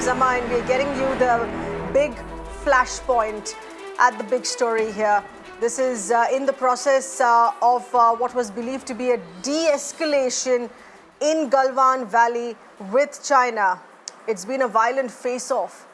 Zama, and we're getting you the big flashpoint at the big story here. This is in the process of what was believed to be a de-escalation in Galwan Valley with China. It's been a violent face-off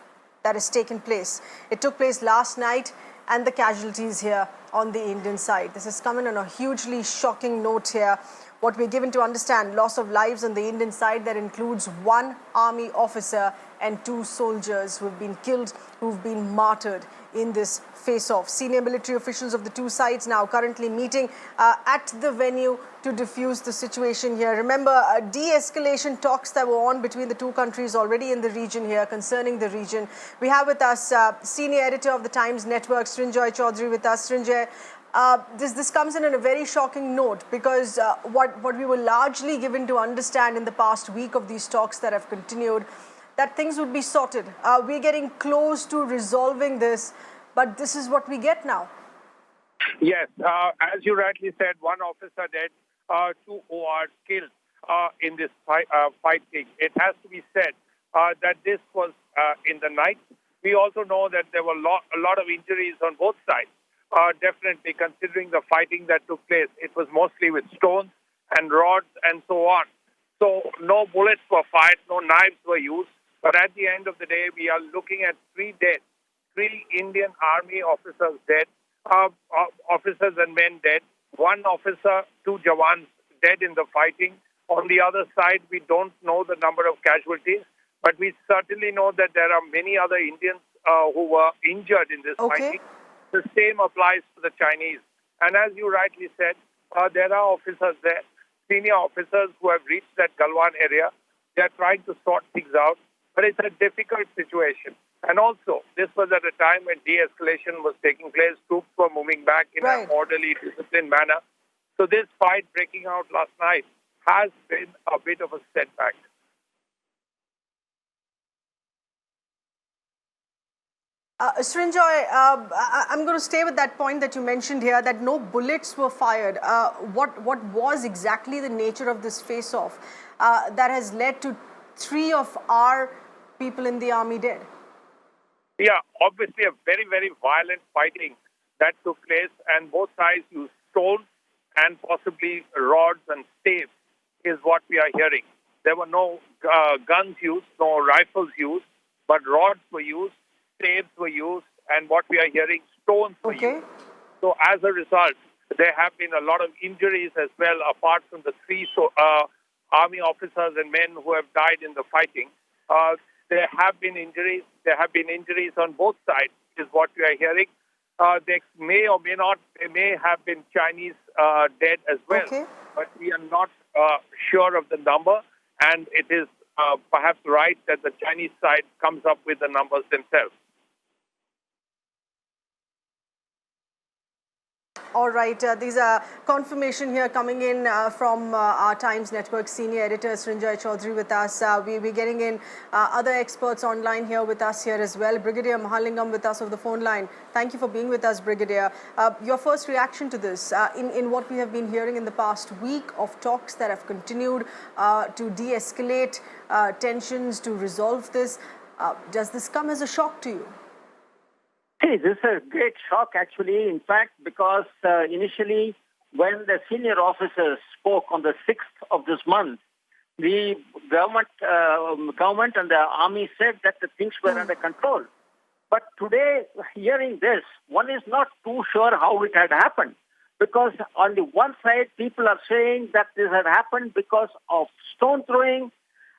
that has taken place. It took place last night, and the casualties here on the Indian side. This has come in on a hugely shocking note here. What we're given to understand, loss of lives on the Indian side that includes one army officer and 2 soldiers who've been killed, who've been martyred in this face-off. Senior military officials of the 2 sides now currently meeting at the venue to diffuse the situation here. Remember, de-escalation talks that were on between the 2 countries already in the region here, concerning the region. We have with us senior editor of the Times Network, Srinjoy Chaudhary, with us. Srinjoy, this comes in on a very shocking note, because what we were largely given to understand in the past week of these talks that have continued, that things would be sorted. We're getting close to resolving this, but this is what we get now. Yes, as you rightly said, 1 officer dead, 2 ORs killed in this fighting. It has to be said that this was in the night. We also know that there were a lot of injuries on both sides. Definitely, considering the fighting that took place, it was mostly with stones and rods and so on. So no bullets were fired, no knives were used. But at the end of the day, we are looking at 3 dead, 3 Indian Army officers dead, officers and men dead, 1 officer, 2 Jawans dead in the fighting. On the other side, we don't know the number of casualties, but we certainly know that there are many other Indians who were injured in this fighting. The same applies to the Chinese. And as you rightly said, there are officers there, senior officers who have reached that Galwan area. They are trying to sort things out, but it's a difficult situation. And also, this was at a time when de-escalation was taking place. Troops were moving back in an orderly, disciplined manner. So this fight breaking out last night has been a bit of a setback. Srinjoy, I'm going to stay with that point that you mentioned here, that no bullets were fired. What was exactly the nature of this face-off that has led to 3 of our people in the army dead? Yeah, obviously a very, very violent fighting that took place, and both sides used stones and possibly rods and staves is what we are hearing. There were no guns used, no rifles used, but rods were used, staves were used, and what we are hearing, stones were used. So as a result, there have been a lot of injuries as well, apart from the 3 army officers and men who have died in the fighting. There have been injuries. There have been injuries on both sides, is what we are hearing. They may or may not, there may have been Chinese dead as well, but we are not sure of the number, and it is perhaps right that the Chinese side comes up with the numbers themselves. All right, these are confirmation here coming in from our Times Network senior editor Srinjoy Chaudhary with us. We're getting in other experts online here with us here as well. Brigadier Mahalingam with us on the phone line. Thank you for being with us, Brigadier. Your first reaction to this, in what we have been hearing in the past week of talks that have continued to de-escalate tensions, to resolve this. Does this come as a shock to you? Hey, this is a great shock, actually, in fact, because initially when the senior officers spoke on the 6th of this month, the government and the army said that the things were under control. But today, hearing this, one is not too sure how it had happened, because on the one side, people are saying that this had happened because of stone throwing,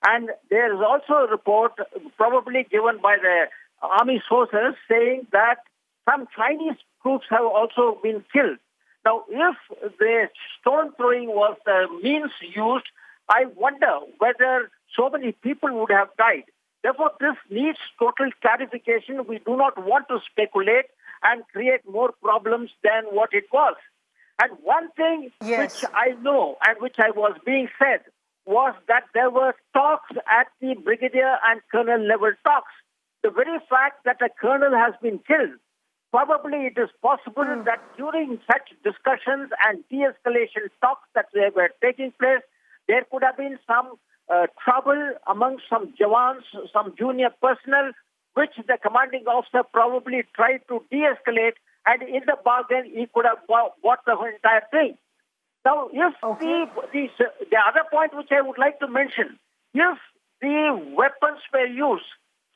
and there is also a report probably given by the army sources saying that some Chinese troops have also been killed. Now, if the stone throwing was the means used, I wonder whether so many people would have died. Therefore, this needs total clarification. We do not want to speculate and create more problems than what it was. And one thing which I know and which I was being said was that there were talks at the brigadier and colonel level talks. The very fact that a colonel has been killed, probably it is possible that during such discussions and de-escalation talks that were taking place, there could have been some trouble among some Jawans, some junior personnel, which the commanding officer probably tried to de-escalate, and in the bargain, he could have bought the entire thing. Now, if the other point which I would like to mention, if the weapons were used,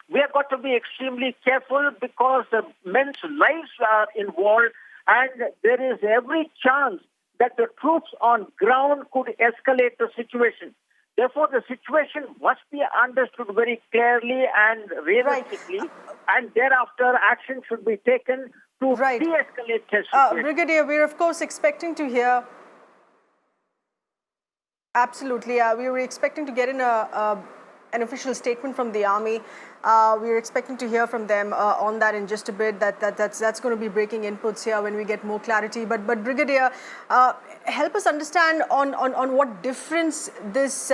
we have got to be extremely careful because the men's lives are involved, and there is every chance that the troops on ground could escalate the situation. Therefore, the situation must be understood very clearly and realistically, and thereafter action should be taken to de-escalate the situation. Brigadier, we're of course expecting to hear. Absolutely, we were expecting to get in an official statement from the army. We are expecting to hear from them on that in just a bit. That's going to be breaking inputs here when we get more clarity. But Brigadier, help us understand on what difference this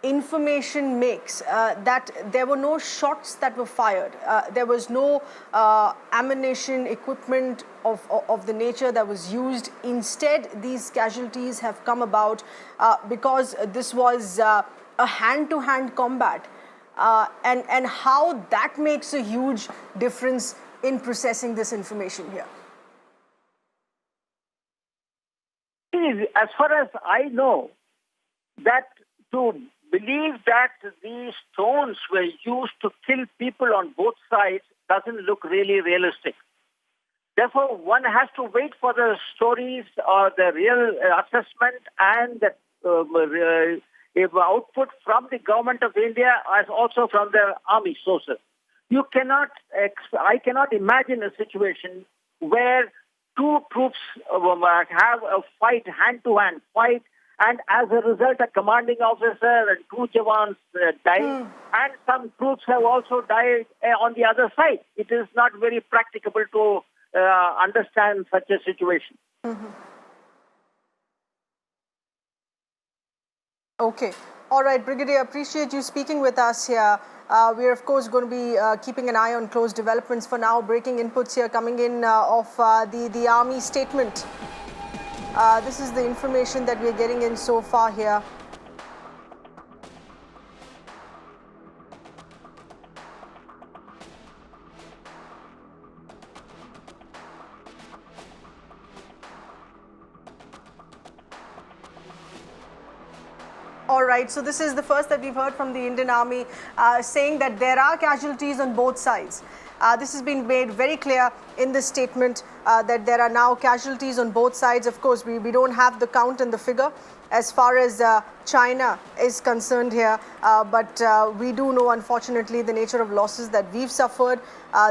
information makes. That there were no shots that were fired. There was no ammunition, equipment of the nature that was used. Instead, these casualties have come about because this was a hand-to-hand combat. And how that makes a huge difference in processing this information here. As far as I know, that to believe that these stones were used to kill people on both sides doesn't look really realistic. Therefore, one has to wait for the stories or the real assessment and the output from the government of India as also from the army sources. I cannot imagine a situation where two troops have a fight, hand-to-hand fight, and as a result, a commanding officer and two Jawans die, and some troops have also died on the other side. It is not very practicable to understand such a situation. Okay. All right, Brigadier, appreciate you speaking with us here. We're, of course, going to be keeping an eye on close developments. For now, breaking inputs here coming in of the Army statement. This is the information that we're getting in so far here. All right, so this is the first that we've heard from the Indian Army saying that there are casualties on both sides. This has been made very clear in this statement that there are now casualties on both sides. Of course, we don't have the count and the figure as far as China is concerned here, but we do know, unfortunately, the nature of losses that we've suffered.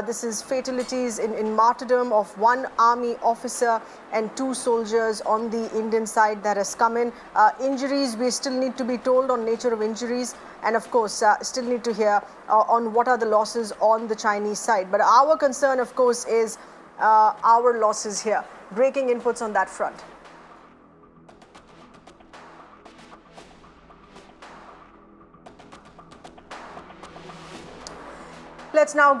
This is fatalities in martyrdom of one army officer and two soldiers on the Indian side that has come in. Injuries, we still need to be told on nature of injuries, and of course, still need to hear on what are the losses on the Chinese side. But our concern, of course, is our losses here. Breaking inputs on that front. Let's now